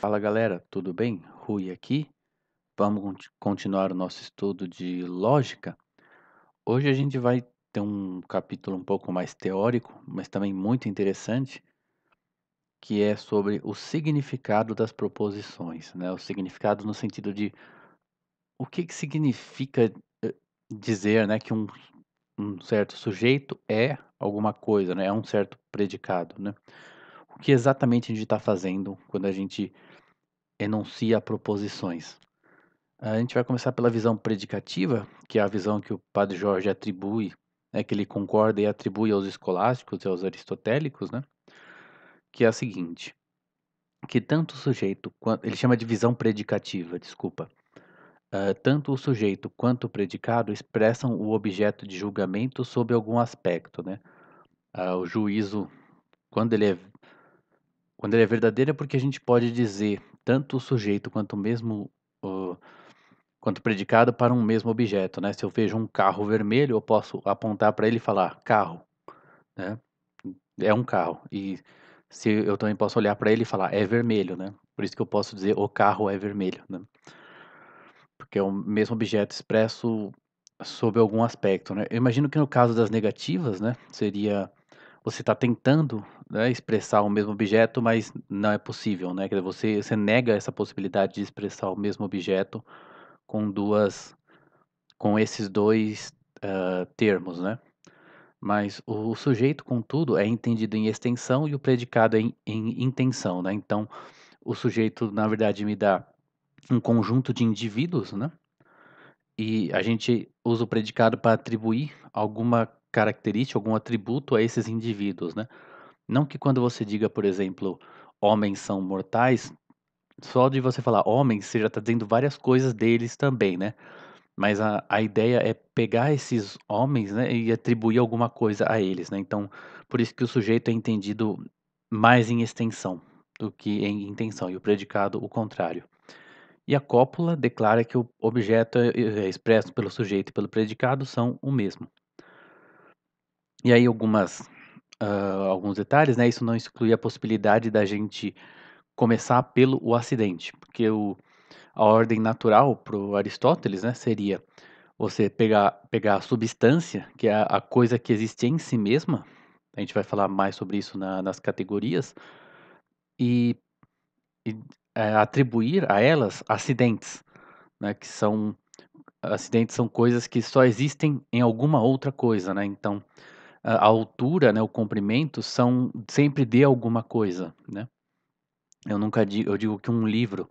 Fala galera, tudo bem? Rui aqui. Vamos continuar o nosso estudo de lógica. Hoje a gente vai ter um capítulo um pouco mais teórico, mas também muito interessante, que é sobre o significado das proposições, né? O significado no sentido de o que que significa dizer, né, que um certo sujeito é alguma coisa, né? É um certo predicado, né? O que exatamente a gente está fazendo quando a gente enuncia proposições? A gente vai começar pela visão predicativa, que é a visão que o Padre Jorge atribui, né, que ele concorda e atribui aos escolásticos e aos aristotélicos, né, que é a seguinte, que tanto o sujeito quanto, ele chama de visão predicativa, desculpa, tanto o sujeito quanto o predicado expressam o objeto de julgamento sob algum aspecto, né. O juízo, quando ele é, quando ele é verdadeiro, é porque a gente pode dizer tanto o sujeito quanto o mesmo quanto predicado para um mesmo objeto, né. Se eu vejo um carro vermelho, eu posso apontar para ele e falar: "Carro", né, é um carro. E se eu também posso olhar para ele e falar: "É vermelho", né. Por isso que eu posso dizer: "O carro é vermelho", né, porque é o mesmo objeto expresso sob algum aspecto, né. Eu imagino que no caso das negativas, né, seria você está tentando, né, expressar o mesmo objeto, mas não é possível, né, quer dizer, você nega essa possibilidade de expressar o mesmo objeto com duas com esses 2 termos, né. Mas o sujeito, contudo, é entendido em extensão e o predicado em intenção, né. Então, o sujeito, na verdade, me dá um conjunto de indivíduos, né, e a gente usa o predicado para atribuir alguma característica, algum atributo a esses indivíduos, né. Não que quando você diga, por exemplo: "Homens são mortais", só de você falar "homens", você já está dizendo várias coisas deles também, né. Mas a ideia é pegar esses homens, né, e atribuir alguma coisa a eles, né, então, por isso que o sujeito é entendido mais em extensão do que em intenção, e o predicado o contrário. E a cópula declara que o objeto é expresso pelo sujeito e pelo predicado são o mesmo. E aí alguns detalhes, né, isso não exclui a possibilidade da gente começar pelo o acidente, porque a ordem natural para o Aristóteles, né, seria você pegar a substância, que é a coisa que existe em si mesma, a gente vai falar mais sobre isso nas categorias, e e, atribuir a elas acidentes, né, que são acidentes são coisas que só existem em alguma outra coisa, né, então, a altura, né, o comprimento são sempre de alguma coisa, né. Eu digo que um livro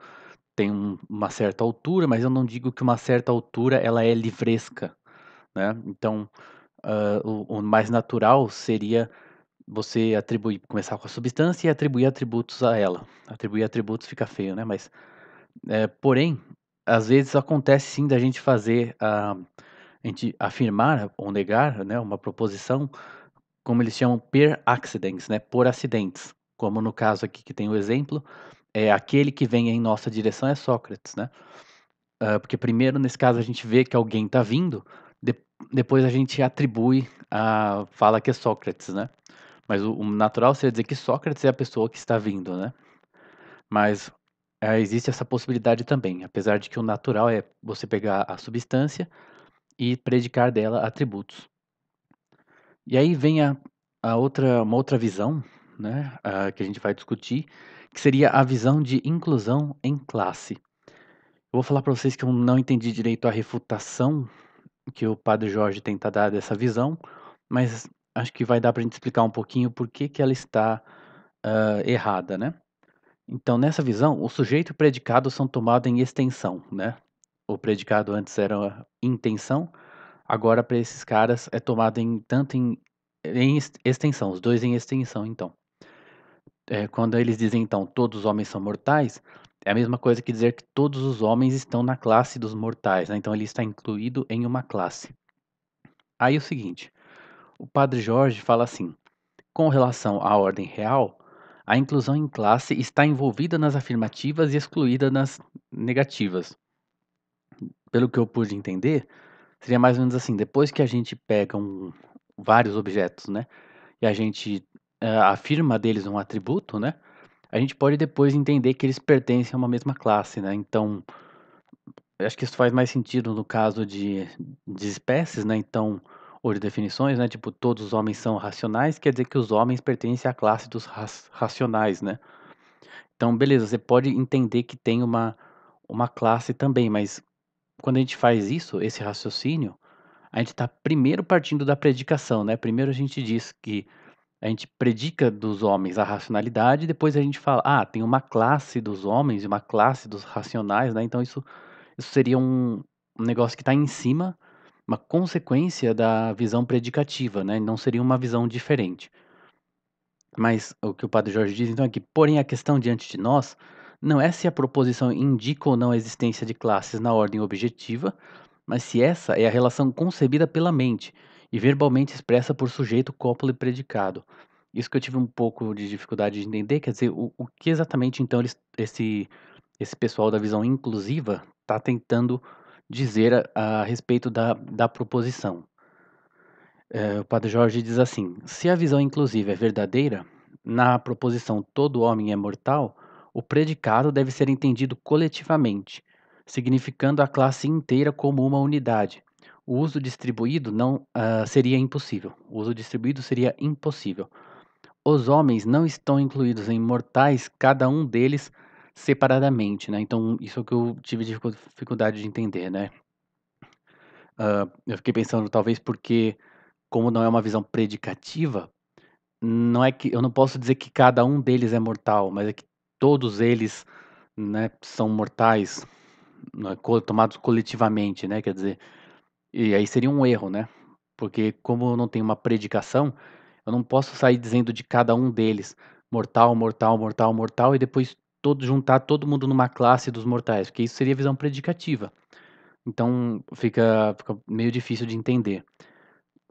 tem uma certa altura, mas eu não digo que uma certa altura ela é livresca, né, então o mais natural seria você atribuir começar com a substância e atribuir atributos a ela. Atribuir atributos fica feio, né, mas, porém, às vezes acontece sim da gente fazer a gente afirmar ou negar, né, uma proposição, como eles chamam per accidens, né, por acidentes, como no caso aqui que tem o exemplo, é aquele que vem em nossa direção é Sócrates, né. Porque primeiro, nesse caso, a gente vê que alguém está vindo, de depois a gente atribui fala que é Sócrates, né. Mas o natural seria dizer que Sócrates é a pessoa que está vindo, né. Mas, existe essa possibilidade também, apesar de que o natural é você pegar a substância e predicar dela atributos. E aí vem uma outra visão, né, que a gente vai discutir, que seria a visão de inclusão em classe. Eu vou falar para vocês que eu não entendi direito a refutação que o padre Jorge tenta dar dessa visão, mas acho que vai dar para a gente explicar um pouquinho por que que ela está, errada, né. Então, nessa visão, o sujeito e o predicado são tomados em extensão, né. O predicado antes era intenção, agora para esses caras é tomado em tanto em extensão, os 2 em extensão então. Quando eles dizem então: "Todos os homens são mortais", é a mesma coisa que dizer que todos os homens estão na classe dos mortais, né, então ele está incluído em uma classe. Aí o seguinte, o padre Jorge fala assim: "Com relação à ordem real, a inclusão em classe está envolvida nas afirmativas e excluída nas negativas". Pelo que eu pude entender, seria mais ou menos assim, depois que a gente pega vários objetos, né, e a gente, afirma deles um atributo, né, a gente pode depois entender que eles pertencem a uma mesma classe, né, então, eu acho que isso faz mais sentido no caso de espécies, né, então ou de definições, né, tipo, todos os homens são racionais, quer dizer que os homens pertencem à classe dos racionais, né. Então beleza, você pode entender que tem uma classe também, mas quando a gente faz isso, esse raciocínio, a gente está primeiro partindo da predicação, né, primeiro a gente diz que a gente predica dos homens a racionalidade, depois a gente fala: "Ah, tem uma classe dos homens e uma classe dos racionais", né, então isso seria um negócio que está em cima, uma consequência da visão predicativa, né, não seria uma visão diferente. Mas o que o padre Jorge diz então é que, porém, a questão diante de nós não é se a proposição indica ou não a existência de classes na ordem objetiva, mas se essa é a relação concebida pela mente e verbalmente expressa por sujeito, cópula e predicado. Isso que eu tive um pouco de dificuldade de entender, quer dizer, o que exatamente então esse pessoal da visão inclusiva está tentando dizer a respeito da proposição. O padre Jorge diz assim: se a visão inclusiva é verdadeira, na proposição todo homem é mortal, o predicado deve ser entendido coletivamente, significando a classe inteira como uma unidade. O uso distribuído não seria impossível. O uso distribuído seria impossível. Os homens não estão incluídos em mortais, cada um deles separadamente, né? Então, isso é o que eu tive dificuldade de entender, né? Eu fiquei pensando, talvez porque, como não é uma visão predicativa, não é que eu não posso dizer que cada um deles é mortal, mas é que todos eles, né, são mortais, né, tomados coletivamente, né, quer dizer, e aí seria um erro, né, porque como não tem uma predicação, eu não posso sair dizendo de cada um deles mortal, mortal, mortal, mortal e depois juntar todo mundo numa classe dos mortais, porque isso seria visão predicativa. Então fica meio difícil de entender.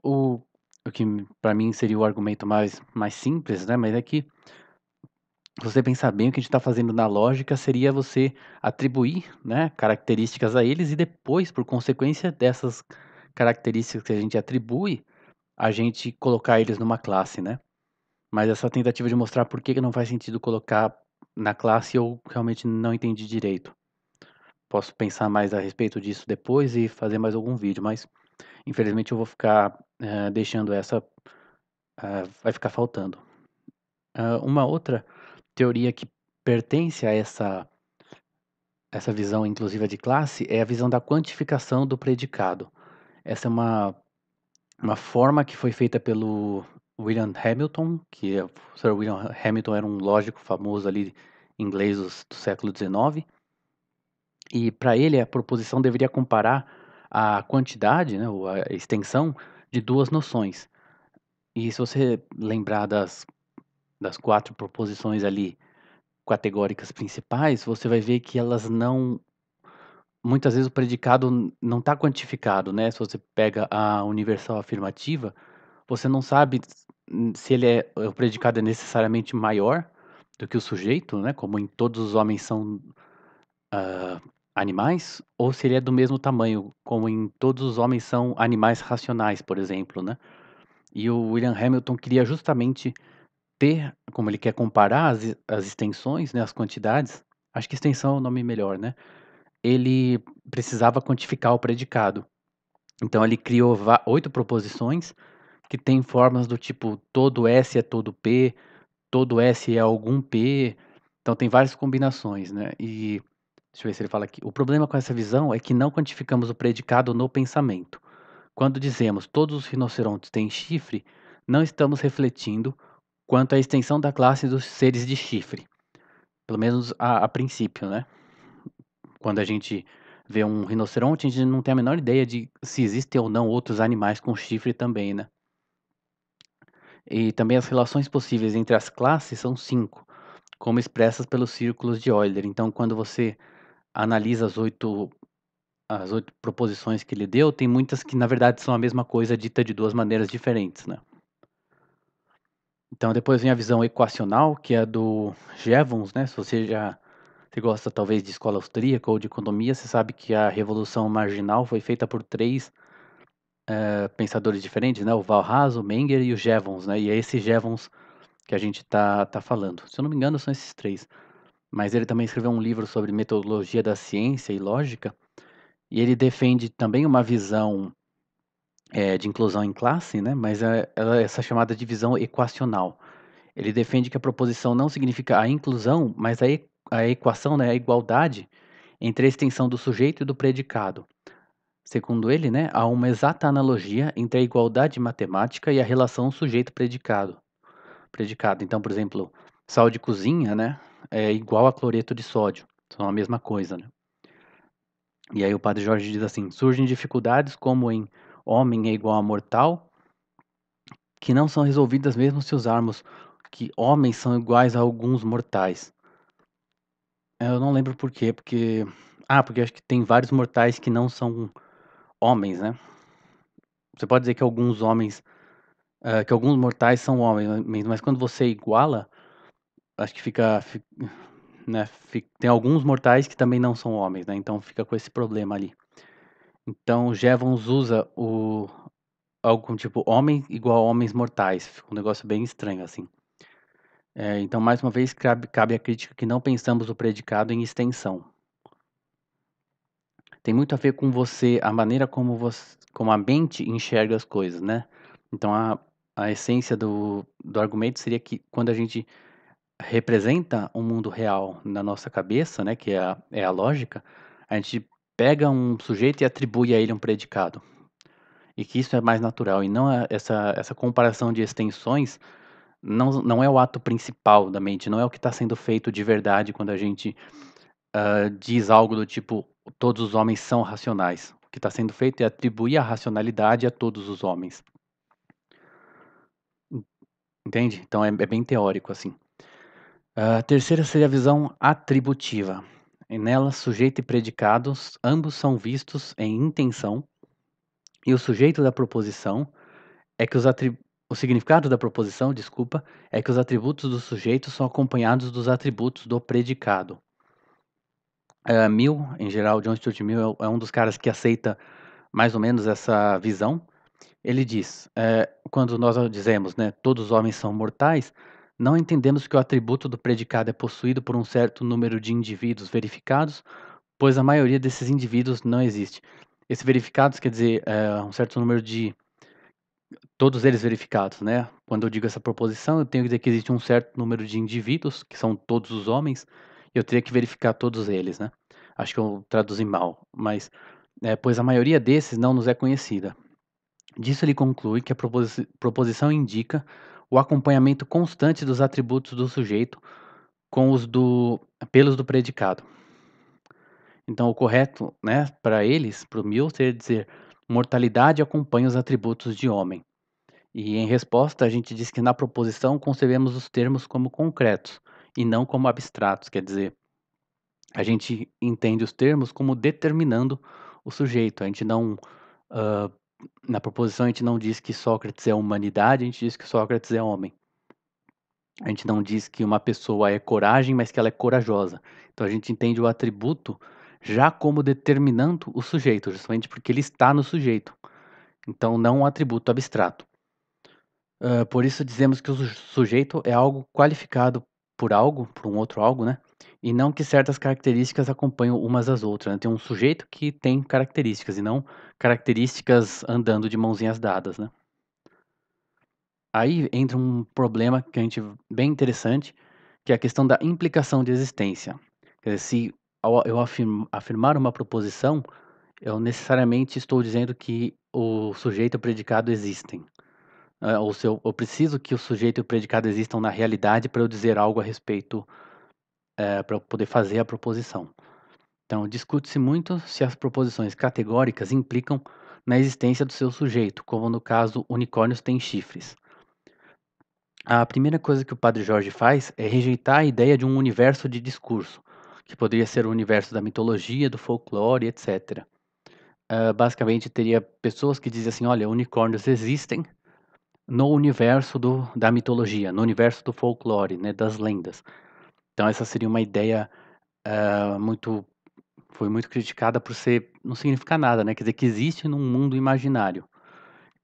O o que para mim seria o argumento mais simples, né, mas é que se você pensar bem, o que a gente está fazendo na lógica seria você atribuir, né, características a eles e depois, por consequência dessas características que a gente atribui, a gente colocar eles numa classe, né. Mas essa tentativa de mostrar por que que não faz sentido colocar na classe, eu realmente não entendi direito. Posso pensar mais a respeito disso depois e fazer mais algum vídeo, mas infelizmente eu vou ficar, deixando essa, vai ficar faltando. Uma outra teoria que pertence a essa visão inclusiva de classe é a visão da quantificação do predicado. Essa é uma forma que foi feita pelo William Hamilton, o Sir William Hamilton era um lógico famoso ali, inglês do século XIX, e para ele a proposição deveria comparar a quantidade, né, ou a extensão de 2 noções. E se você lembrar das 4 proposições ali categóricas principais, você vai ver que elas não muitas vezes o predicado não está quantificado, né, se você pega a universal afirmativa, você não sabe se ele o predicado é necessariamente maior do que o sujeito, né, como em todos os homens são, animais, ou se ele é do mesmo tamanho, como em todos os homens são animais racionais, por exemplo, né. E o William Hamilton queria justamente ter, como ele quer comparar as extensões, né, as quantidades, acho que extensão é o nome melhor, né, ele precisava quantificar o predicado. Então ele criou 8 proposições que têm formas do tipo todo S é todo P, todo S é algum P, então tem várias combinações, né. E deixa eu ver se ele fala aqui. O problema com essa visão é que não quantificamos o predicado no pensamento. Quando dizemos todos os rinocerontes têm chifre, não estamos refletindo quanto à extensão da classe dos seres de chifre, pelo menos a princípio, né. Quando a gente vê um rinoceronte, a gente não tem a menor ideia de se existem ou não outros animais com chifre também, né. E também as relações possíveis entre as classes são 5, como expressas pelos círculos de Euler. Então, quando você analisa as oito proposições que ele deu, tem muitas que na verdade são a mesma coisa dita de 2 maneiras diferentes, né. Então depois vem a visão equacional, que é a do Jevons, né, se você gosta talvez de escola austríaca ou de economia, você sabe que a revolução marginal foi feita por 3 pensadores diferentes, né, o Walras, o Menger e o Jevons, né, e é esse Jevons que a gente tá falando. Se eu não me engano, são esses 3. Mas ele também escreveu um livro sobre metodologia da ciência e lógica, e ele defende também uma visão, de inclusão em classe, né, mas ela é essa chamada divisão equacional. Ele defende que a proposição não significa a inclusão, mas a equação, né, a igualdade entre a extensão do sujeito e do predicado. Segundo ele, né, há uma exata analogia entre a igualdade matemática e a relação sujeito-predicado. Então, por exemplo, sal de cozinha, né, é igual a cloreto de sódio, são a mesma coisa, né. E aí o padre Jorge diz assim: "Surgem dificuldades como em homem é igual a mortal, que não são resolvidas mesmo se usarmos que homens são iguais a alguns mortais". Eu não lembro por quê, porque acho que tem vários mortais que não são homens, né. Você pode dizer que alguns homens, que alguns mortais são homens, mas quando você iguala, acho que né, tem alguns mortais que também não são homens, né, então fica com esse problema ali. Então Jevons usa o algo como tipo homem igual a homens mortais, fica um negócio bem estranho, assim. Então mais uma vez cabe a crítica que não pensamos o predicado em extensão. Tem muito a ver com a maneira como a mente enxerga as coisas, né. Então a essência do argumento seria que quando a gente representa um mundo real na nossa cabeça, né, que é a lógica, a gente pega um sujeito e atribui a ele um predicado. E que isso é mais natural e não essa comparação de extensões não é o ato principal da mente, não é o que está sendo feito de verdade quando a gente, diz algo do tipo: "Todos os homens são racionais". O que está sendo feito é atribuir a racionalidade a todos os homens, en entende? Então é bem teórico, assim. A terceira seria a visão atributiva, e nela sujeito e predicados ambos são vistos em intenção, e o sujeito da proposição é que o significado da proposição, desculpa, é que os atributos do sujeito são acompanhados dos atributos do predicado. Mill, em geral, John Stuart Mill é um dos caras que aceita mais ou menos essa visão. Ele diz, quando nós dizemos, né, todos os homens são mortais, não entendemos que o atributo do predicado é possuído por um certo número de indivíduos verificados, pois a maioria desses indivíduos não existe. Esse verificados quer dizer, um certo número de todos eles verificados, né. Quando eu digo essa proposição, eu tenho que dizer que existe um certo número de indivíduos, que são todos os homens, e eu teria que verificar todos eles, né. Acho que eu traduzi mal, mas, pois a maioria desses não nos é conhecida. Disso ele conclui que a proposição indica o acompanhamento constante dos atributos do sujeito com os pelos do predicado. Então o correto, né, para eles, para o Mill, seria dizer: "Mortalidade acompanha os atributos de homem". E em resposta, a gente diz que na proposição concebemos os termos como concretos e não como abstratos, quer dizer, a gente entende os termos como determinando o sujeito. A gente não, hã, na proposição a gente não diz que Sócrates é humanidade, a gente diz que Sócrates é homem. A gente não diz que uma pessoa é coragem, mas que ela é corajosa. Então a gente entende o atributo já como determinando o sujeito, justamente porque ele está no sujeito. Então não um atributo abstrato. Por isso dizemos que o sujeito é algo qualificado por um outro algo, né, e não que certas características acompanham umas às outras, né. Tem um sujeito que tem características e não características andando de mãozinhas dadas, né. Aí entra um problema que a gente bem interessante, que é a questão da implicação de existência. Quer dizer, se ao eu afirmar uma proposição, eu necessariamente estou dizendo que o sujeito e o predicado existem. Ou se eu preciso que o sujeito e o predicado existam na realidade para eu dizer algo a respeito, para eu poder fazer a proposição. Então, discute-se muito se as proposições categóricas implicam na existência do seu sujeito, como no caso unicórnios têm chifres. A primeira coisa que o Padre Jorge faz é rejeitar a ideia de um universo de discurso, que poderia ser o universo da mitologia, do folclore, etc. Basicamente, teria pessoas que dizem assim: olha, unicórnios existem, no universo da mitologia, no universo do folclore, né, das lendas. Então essa seria uma ideia, muito foi muito criticada por não significar nada, né, quer dizer que existe num mundo imaginário.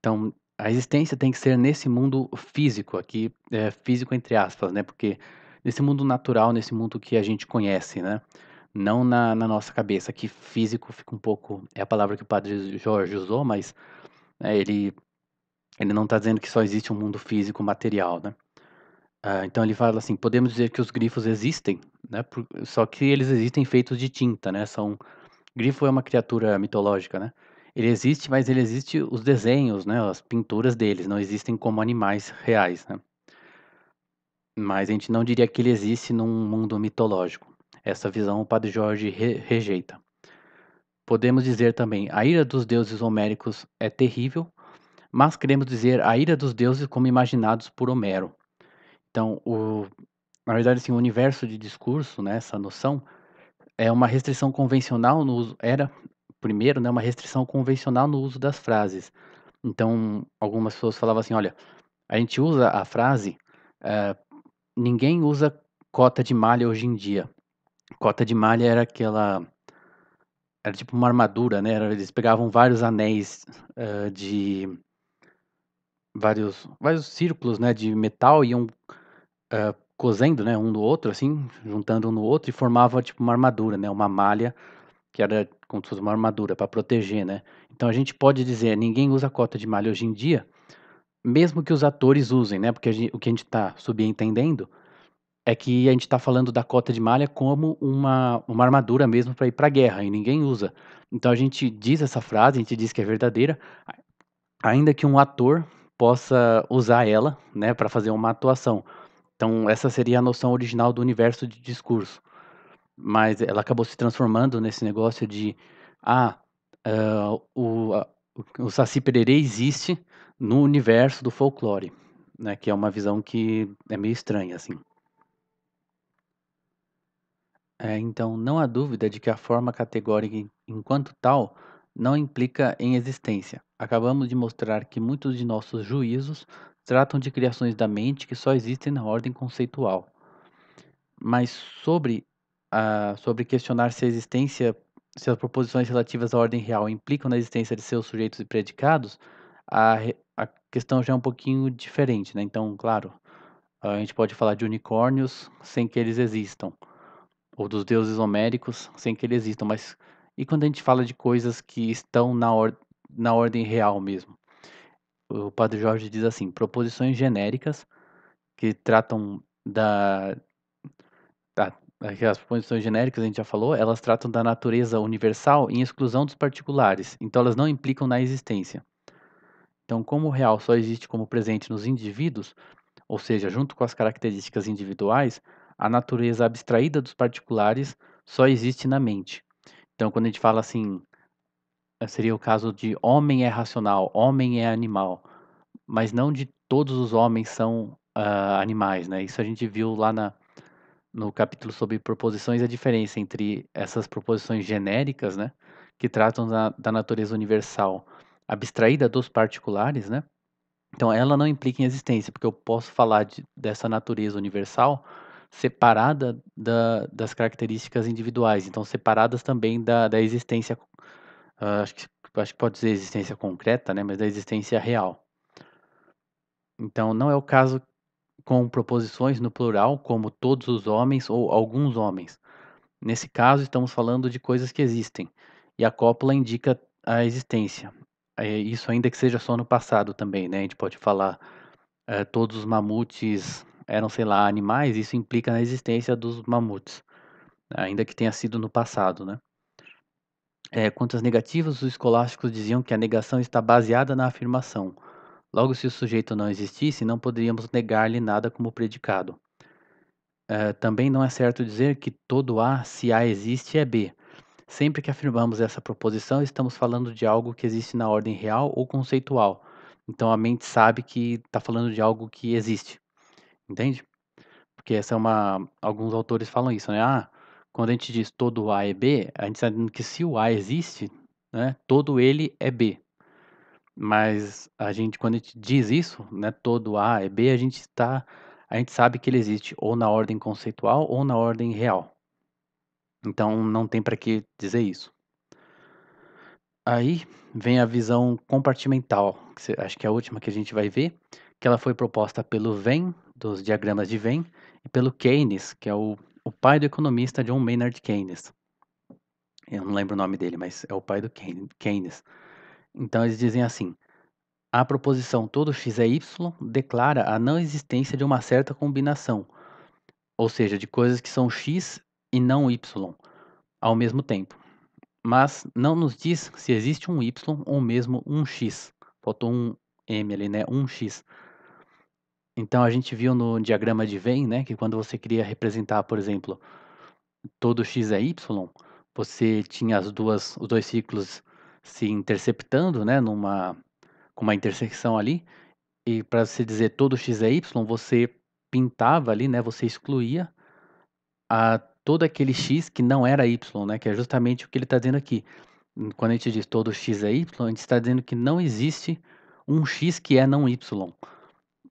Então, A existência tem que ser nesse mundo físico aqui, físico entre aspas, né, porque nesse mundo natural, nesse mundo que a gente conhece, né, não na nossa cabeça, que físico fica um pouco é a palavra que o padre Jorge usou, mas, ele não está dizendo que só existe um mundo físico material, né. Então ele fala assim: "Podemos dizer que os grifos existem, né, só que eles existem feitos de tinta, né, são". Grifo é uma criatura mitológica, né. Ele existe, mas ele existe os desenhos, né, as pinturas deles, não existem como animais reais, né. Mas a gente não diria que ele existe num mundo mitológico. Essa visão o padre Jorge rejeita. Podemos dizer também: "A ira dos deuses homéricos é terrível", mas queremos dizer a ira dos deuses como imaginados por Homero. Então na verdade, assim, o universo de discurso, né, essa noção, é uma restrição convencional no uso primeiro, né, uma restrição convencional no uso das frases. Então, algumas pessoas falavam assim: "Olha, a gente usa a frase, eh, ninguém usa cota de malha hoje em dia". Cota de malha era tipo uma armadura, né, eles pegavam vários anéis, de vários círculos, né, de metal, iam, cosendo, né, um no outro, assim, juntando um no outro e formava tipo uma armadura, né, uma malha que era como se fosse uma armadura para proteger, né. Então a gente pode dizer: "Ninguém usa cota de malha hoje em dia", mesmo que os atores usem, né, porque o que a gente está subentendendo é que a gente está falando da cota de malha como uma armadura mesmo para ir para a guerra e ninguém usa. Então a gente diz essa frase, a gente diz que é verdadeira, ainda que um ator possa usar ela, né, para fazer uma atuação. Então essa seria a noção original do universo de discurso, mas ela acabou se transformando nesse negócio de, ah, o Saci Pererê existe no universo do folclore, né, que é uma visão que é meio estranha, assim. Então, não há dúvida de que a forma categórica enquanto tal não implica em existência. Acabamos de mostrar que muitos de nossos juízos tratam de criações da mente que só existem na ordem conceitual. Mas sobre questionar se a existência, se as proposições relativas à ordem real implicam na existência de seus sujeitos e predicados, a questão já é um pouquinho diferente, né? Então, claro, a gente pode falar de unicórnios sem que eles existam, ou dos deuses homéricos sem que eles existam, mas e quando a gente fala de coisas que estão na ordem real mesmo? O padre Jorge diz assim: proposições genéricas que tratam as proposições genéricas a gente já falou, elas tratam da natureza universal em exclusão dos particulares, então elas não implicam na existência. Então, como o real só existe como presente nos indivíduos, ou seja, junto com as características individuais, a natureza abstraída dos particulares só existe na mente. Então, quando a gente fala assim, seria o caso de homem é racional, homem é animal, mas não de todos os homens são animais, né? Isso a gente viu lá no capítulo sobre proposições, a diferença entre essas proposições genéricas, né? Que tratam da natureza universal abstraída dos particulares, né? Então, ela não implica em existência, porque eu posso falar dessa natureza universal separada das características individuais, então separadas também da existência, acho que pode dizer existência concreta, né, mas da existência real. Então, não é o caso com proposições no plural, como todos os homens ou alguns homens. Nesse caso, estamos falando de coisas que existem, e a cópula indica a existência. Isso ainda que seja só no passado também, né? A gente pode falar todos os mamutes eram, sei lá, animais, isso implica na existência dos mamutes, ainda que tenha sido no passado, né. Quanto às negativas, os escolásticos diziam que a negação está baseada na afirmação. Logo, se o sujeito não existisse, não poderíamos negar-lhe nada como predicado. Também não é certo dizer que todo A, se A existe, é B. Sempre que afirmamos essa proposição, estamos falando de algo que existe na ordem real ou conceitual. Então a mente sabe que está falando de algo que existe, entende? Porque essa é uma alguns autores falam isso, né, quando a gente diz todo A é B, a gente está dizendo que se o A existe, né, todo ele é B. Mas quando a gente diz isso, né, todo A é B, a gente sabe que ele existe ou na ordem conceitual ou na ordem real. Então não tem para que dizer isso. Aí vem a visão compartimental, acho que é a última que a gente vai ver, que ela foi proposta pelo Venn, dos diagramas de Venn, e pelo Keynes, que é o pai do economista John Maynard Keynes. Eu não lembro o nome dele, mas é o pai do Keynes. Então eles dizem assim: a proposição todo x é y declara a não existência de uma certa combinação, ou seja, de coisas que são x e não y ao mesmo tempo. Mas não nos diz se existe um y ou mesmo um x. Faltou um m ali, né? Um x. Então a gente viu no diagrama de Venn, né, que quando você queria representar, por exemplo, todo x é y, você tinha os dois ciclos se interceptando, né, com uma intersecção ali, e para você dizer todo x é y, você pintava ali, né, você excluía todo aquele x que não era y, né, que é justamente o que ele está dizendo aqui. Quando a gente diz todo x é y, a gente está dizendo que não existe um x que é não y.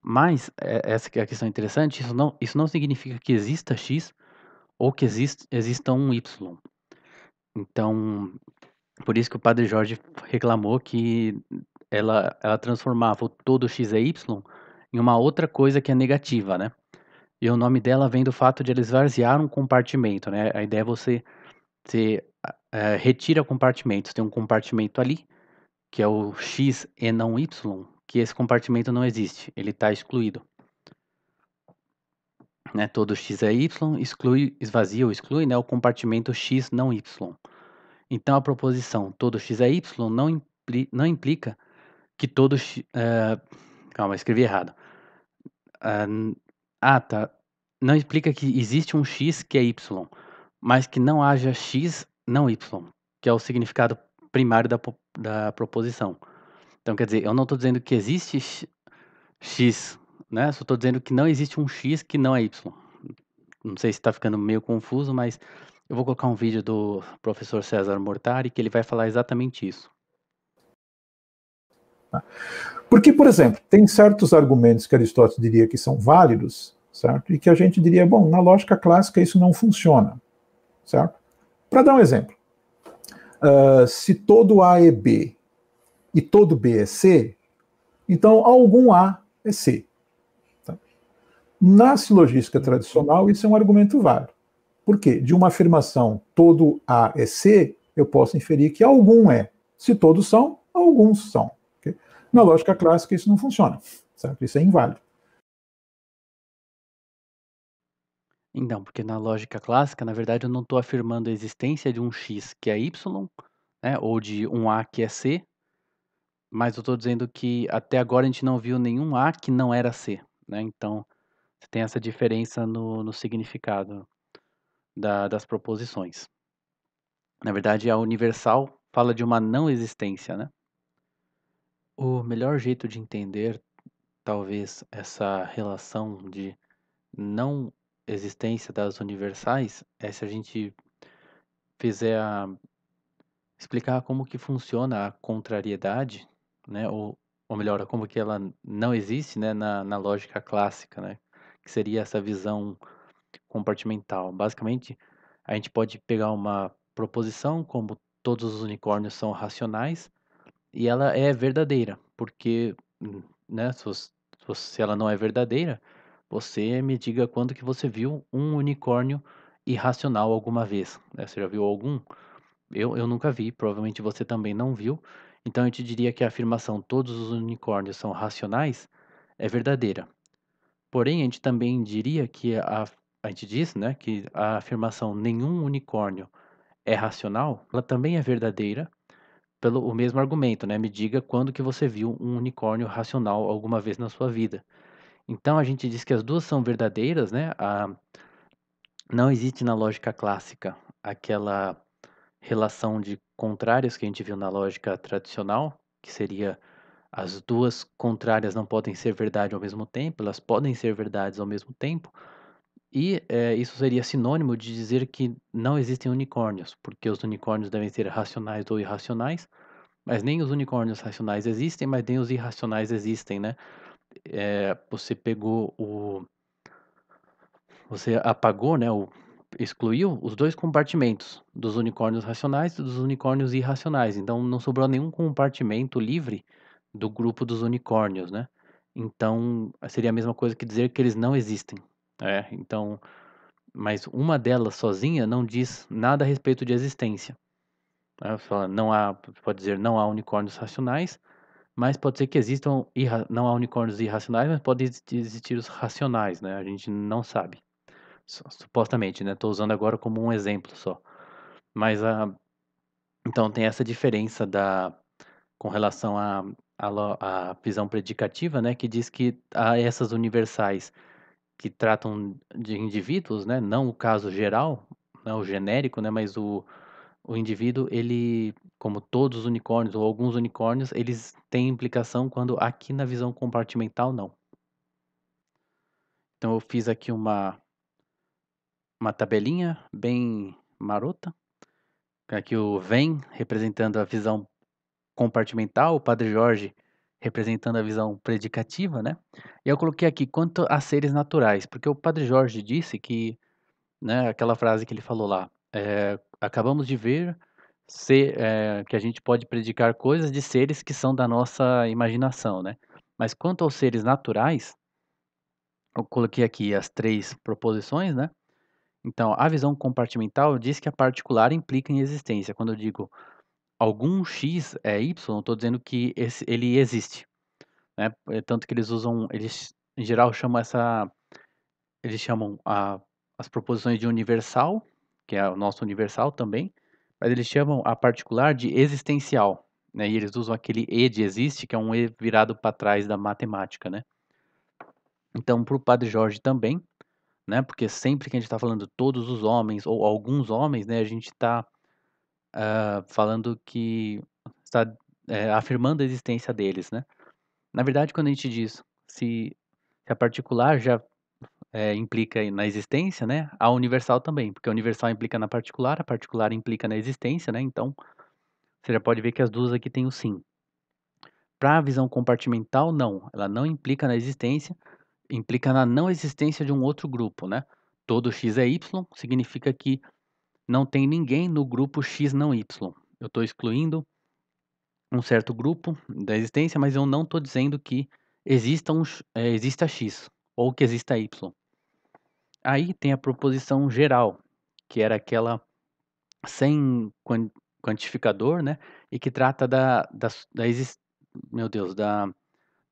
Mas, essa que é a questão interessante, isso não significa que exista x ou que exista um y. Então, por isso que o Padre Jorge reclamou que ela transformava o todo x é y em uma outra coisa que é negativa, né? E o nome dela vem do fato de ela esvaziar um compartimento, né? A ideia é você retira compartimentos. Tem um compartimento ali, que é o x e não y, que esse compartimento não existe, ele está excluído. Né? Todo x é y, esvazia ou exclui, né, o compartimento x não y. Então a proposição todo x é y não implica que todo x... calma, escrevi errado. Tá. Não implica que existe um x que é y, mas que não haja x não y, que é o significado primário da proposição. Então, quer dizer, eu não estou dizendo que existe x, né? Só estou dizendo que não existe um x que não é y. Não sei se está ficando meio confuso, mas eu vou colocar um vídeo do professor César Mortari que ele vai falar exatamente isso. Porque, por exemplo, tem certos argumentos que Aristóteles diria que são válidos, certo? E que a gente diria, bom, na lógica clássica isso não funciona, certo? Para dar um exemplo, se todo A é B e todo B é C, então algum A é C. Tá? Na silogística tradicional, isso é um argumento válido. Por quê? De uma afirmação todo A é C, eu posso inferir que algum é. Se todos são, alguns são. Okay? Na lógica clássica, isso não funciona. Certo? Isso é inválido. Então, porque na lógica clássica, na verdade, eu não estou afirmando a existência de um x que é y, né, ou de um A que é C, mas eu estou dizendo que até agora a gente não viu nenhum A que não era C, né? Então, você tem essa diferença no significado das proposições. Na verdade, a universal fala de uma não existência, né? O melhor jeito de entender, talvez, essa relação de não existência das universais é se a gente fizer explicar como que funciona a contrariedade, né? Ou melhor, como que ela não existe, né? Na lógica clássica, né? Que seria essa visão compartimental. Basicamente, a gente pode pegar uma proposição como todos os unicórnios são racionais e ela é verdadeira, porque, né, se ela não é verdadeira, você me diga quando que você viu um unicórnio irracional alguma vez, né? Você já viu algum? Eu nunca vi, provavelmente você também não viu. Então eu te diria que a afirmação todos os unicórnios são racionais é verdadeira. Porém, a gente também diria que a gente diz, né, que a afirmação nenhum unicórnio é racional, ela também é verdadeira pelo o mesmo argumento, né? Me diga quando que você viu um unicórnio racional alguma vez na sua vida. Então a gente diz que as duas são verdadeiras, né? Não existe na lógica clássica aquela relação de contrários que a gente viu na lógica tradicional, que seria as duas contrárias não podem ser verdade ao mesmo tempo, elas podem ser verdades ao mesmo tempo, e isso seria sinônimo de dizer que não existem unicórnios, porque os unicórnios devem ser racionais ou irracionais, mas nem os unicórnios racionais existem, mas nem os irracionais existem, né? Você apagou, né, excluiu os dois compartimentos dos unicórnios racionais e dos unicórnios irracionais. Então não sobrou nenhum compartimento livre do grupo dos unicórnios, né? Então seria a mesma coisa que dizer que eles não existem. Então, mas uma delas sozinha não diz nada a respeito de existência. Não há, pode dizer não há unicórnios racionais, mas pode ser que existam, não há unicórnios irracionais, mas pode existir os racionais, né? A gente não sabe. Supostamente, né? Estou usando agora como um exemplo só. Mas então tem essa diferença com relação à visão predicativa, né? Que diz que há essas universais que tratam de indivíduos, né? Não o caso geral, não o genérico, né? Mas o indivíduo, ele, como todos os unicórnios ou alguns unicórnios, eles têm implicação quando aqui na visão compartimental não. Então eu fiz aqui uma tabelinha bem marota. Aqui o vem representando a visão compartimental, o Padre Jorge representando a visão predicativa, né? E eu coloquei aqui quanto a seres naturais, porque o Padre Jorge disse que, né, aquela frase que ele falou lá, acabamos de ver que a gente pode predicar coisas de seres que são da nossa imaginação, né? Mas quanto aos seres naturais, eu coloquei aqui as três proposições, né? Então, a visão compartimental diz que a particular implica em existência. Quando eu digo algum x é y, eu estou dizendo que ele existe, né? Tanto que eles em geral eles chamam as proposições de universal, que é o nosso universal também, mas eles chamam a particular de existencial, né? E eles usam aquele e de existe, que é um e virado para trás da matemática, né? Então, para o Padre Jorge também, né? Porque sempre que a gente está falando todos os homens ou alguns homens, né? A gente está falando que está afirmando a existência deles, né? Na verdade, quando a gente diz se a particular já implica na existência, né? A universal também, porque a universal implica na particular, a particular implica na existência, né? Então, você já pode ver que as duas aqui têm o sim. Para a visão compartimental, não. Ela não implica na existência, implica na não existência de um outro grupo, né? Todo x é y, significa que não tem ninguém no grupo x não y. Eu estou excluindo um certo grupo da existência, mas eu não estou dizendo que exista x ou que exista y. Aí tem a proposição geral, que era aquela sem quantificador, né? E que trata meu Deus, da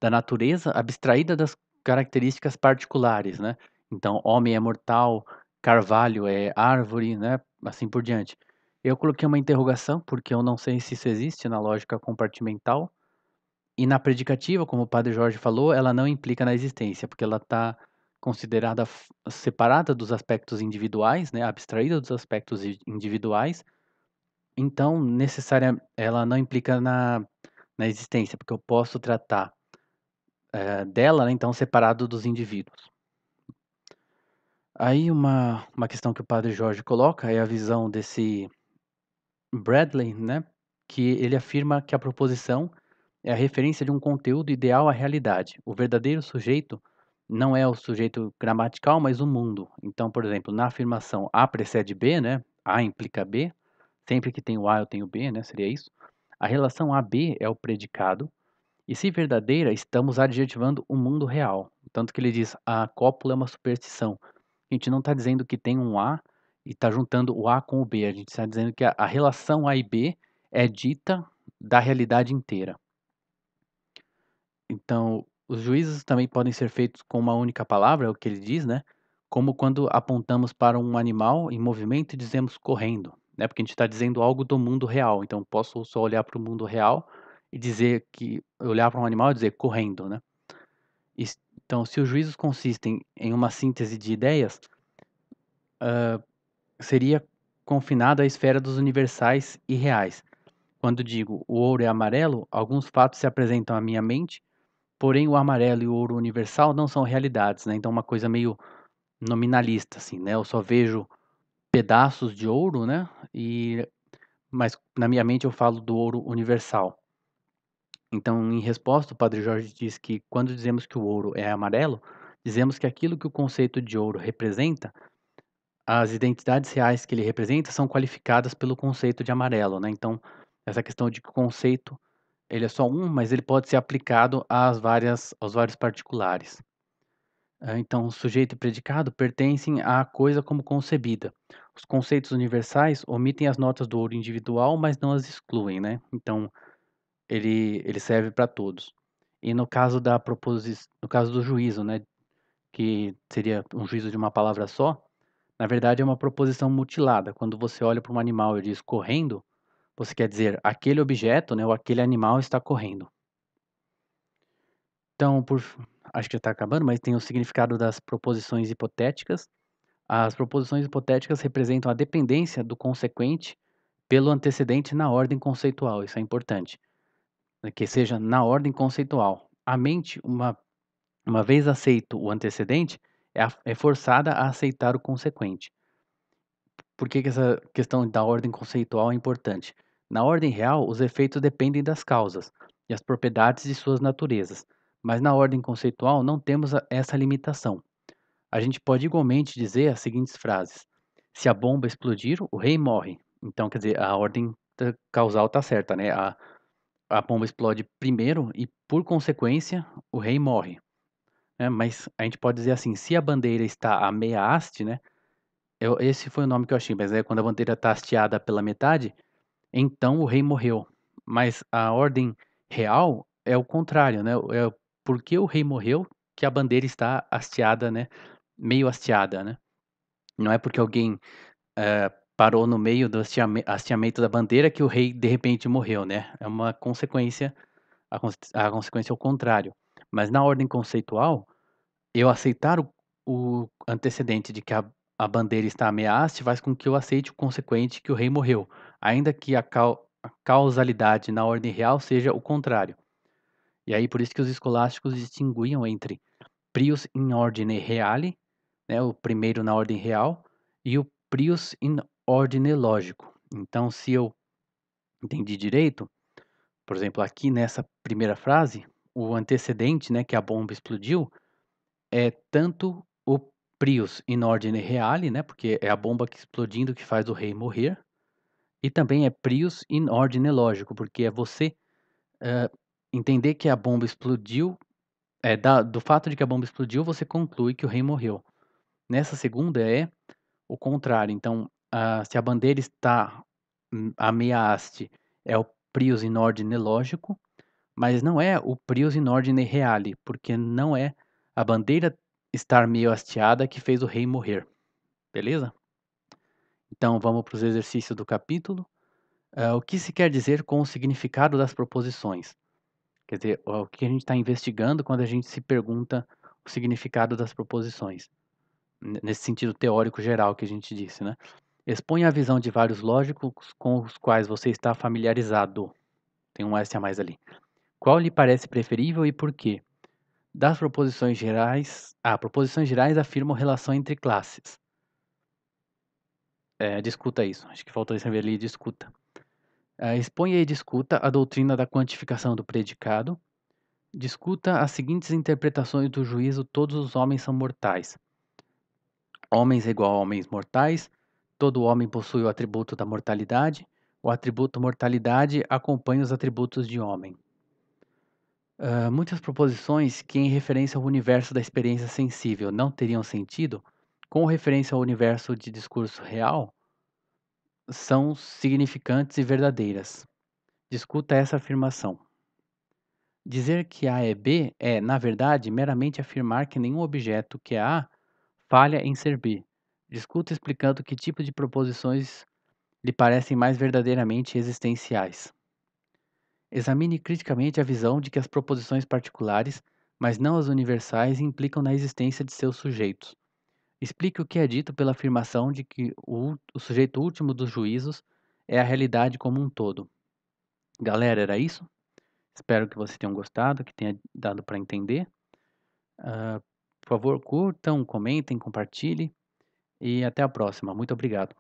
natureza abstraída das características particulares, né? Então, homem é mortal, carvalho é árvore, né? Assim por diante. Eu coloquei uma interrogação, porque eu não sei se isso existe na lógica compartimental. E na predicativa, como o Padre Jorge falou, ela não implica na existência, porque ela está considerada separada dos aspectos individuais, né? Abstraída dos aspectos individuais. Então, ela não implica na existência, porque eu posso tratar dela, né, então, separado dos indivíduos. Aí uma questão que o Padre Jorge coloca é a visão desse Bradley, né, que ele afirma que a proposição é a referência de um conteúdo ideal à realidade. O verdadeiro sujeito não é o sujeito gramatical, mas o mundo. Então, por exemplo, na afirmação A precede B, né, A implica B, sempre que tem o A eu tenho B, né, seria isso. A relação AB é o predicado, e se verdadeira, estamos adjetivando o mundo real. Tanto que ele diz, a cópula é uma superstição. A gente não está dizendo que tem um A e está juntando o A com o B. A gente está dizendo que a relação A e B é dita da realidade inteira. Então, os juízos também podem ser feitos com uma única palavra, é o que ele diz, né? Como quando apontamos para um animal em movimento e dizemos correndo, né? Porque a gente está dizendo algo do mundo real. Então, posso só olhar para o mundo real e dizer olhar para um animal e dizer correndo, né? Então, se os juízos consistem em uma síntese de ideias, seria confinado à esfera dos universais e reais. Quando digo o ouro é amarelo, alguns fatos se apresentam à minha mente, porém o amarelo e o ouro universal não são realidades, né? Então, uma coisa meio nominalista, assim, né? Eu só vejo pedaços de ouro, né? Mas na minha mente eu falo do ouro universal. Então, em resposta, o Padre Jorge diz que quando dizemos que o ouro é amarelo, dizemos que aquilo que o conceito de ouro representa as identidades reais que ele representa são qualificadas pelo conceito de amarelo, né? Então, essa questão de que o conceito ele é só um, mas ele pode ser aplicado aos vários particulares. Então, sujeito e predicado pertencem à coisa como concebida. Os conceitos universais omitem as notas do ouro individual, mas não as excluem, né? Então, ele serve para todos. E no caso no caso do juízo, né, que seria um juízo de uma palavra só, na verdade é uma proposição mutilada. Quando você olha para um animal e diz correndo, você quer dizer aquele objeto, né, ou aquele animal está correndo. Então, acho que já está acabando, mas tem o significado das proposições hipotéticas. As proposições hipotéticas representam a dependência do consequente pelo antecedente na ordem conceitual. Isso é importante, né, que seja na ordem conceitual. A mente, uma vez aceito o antecedente, é forçada a aceitar o consequente. Por que essa questão da ordem conceitual é importante? Na ordem real, os efeitos dependem das causas e as propriedades de suas naturezas, mas na ordem conceitual não temos essa limitação. A gente pode igualmente dizer as seguintes frases: se a bomba explodir, o rei morre. Então, quer dizer, a ordem causal está certa, né? A bomba explode primeiro e, por consequência, o rei morre. Né? Mas a gente pode dizer assim: se a bandeira está a meia haste, né? Esse foi o nome que eu achei, mas é quando a bandeira está hasteada pela metade, então o rei morreu. Mas a ordem real é o contrário, né? É porque o rei morreu que a bandeira está hasteada, né? Meio hasteada, né? Não é porque alguém parou no meio do hasteamento da bandeira que o rei de repente morreu, né? É uma consequência, a consequência é o contrário. Mas na ordem conceitual, eu aceitar o antecedente de que a bandeira está ameaçada faz com que eu aceite o consequente que o rei morreu, ainda que a causalidade na ordem real seja o contrário. E aí por isso que os escolásticos distinguiam entre prius in ordine reale, né, o primeiro na ordem real, e o prius in ordine lógico. Então, se eu entendi direito, por exemplo, aqui nessa primeira frase, o antecedente, né, que a bomba explodiu, é tanto o prius in ordine reale, né, porque é a bomba que explodindo que faz o rei morrer, e também é prius in ordine lógico, porque é você entender que a bomba explodiu, do fato de que a bomba explodiu, você conclui que o rei morreu. Nessa segunda é o contrário. Então, se a bandeira está a meia haste, é o prius in ordine lógico, mas não é o prius in ordine reale, porque não é a bandeira estar meio hasteada que fez o rei morrer. Beleza? Então, vamos para os exercícios do capítulo. O que se quer dizer com o significado das proposições? Quer dizer, o que a gente está investigando quando a gente se pergunta o significado das proposições, nesse sentido teórico geral que a gente disse, né? Expõe a visão de vários lógicos com os quais você está familiarizado. Tem um S a mais ali. Qual lhe parece preferível e por quê? Das proposições gerais. Proposições gerais afirmam relação entre classes. Discuta isso. Acho que faltou escrever ali, discuta. Exponha e discuta a doutrina da quantificação do predicado. Discuta as seguintes interpretações do juízo: todos os homens são mortais. Homens é igual a homens mortais. Todo homem possui o atributo da mortalidade. O atributo mortalidade acompanha os atributos de homem. Muitas proposições que, em referência ao universo da experiência sensível, não teriam sentido, com referência ao universo de discurso real, são significantes e verdadeiras. Discuta essa afirmação. Dizer que A é B é, na verdade, meramente afirmar que nenhum objeto que é A falha em ser B. Discuta explicando que tipo de proposições lhe parecem mais verdadeiramente existenciais. Examine criticamente a visão de que as proposições particulares, mas não as universais, implicam na existência de seus sujeitos. Explique o que é dito pela afirmação de que o sujeito último dos juízos é a realidade como um todo. Galera, era isso? Espero que vocês tenham gostado, que tenha dado para entender. Por favor, curtam, comentem, compartilhem e até a próxima. Muito obrigado.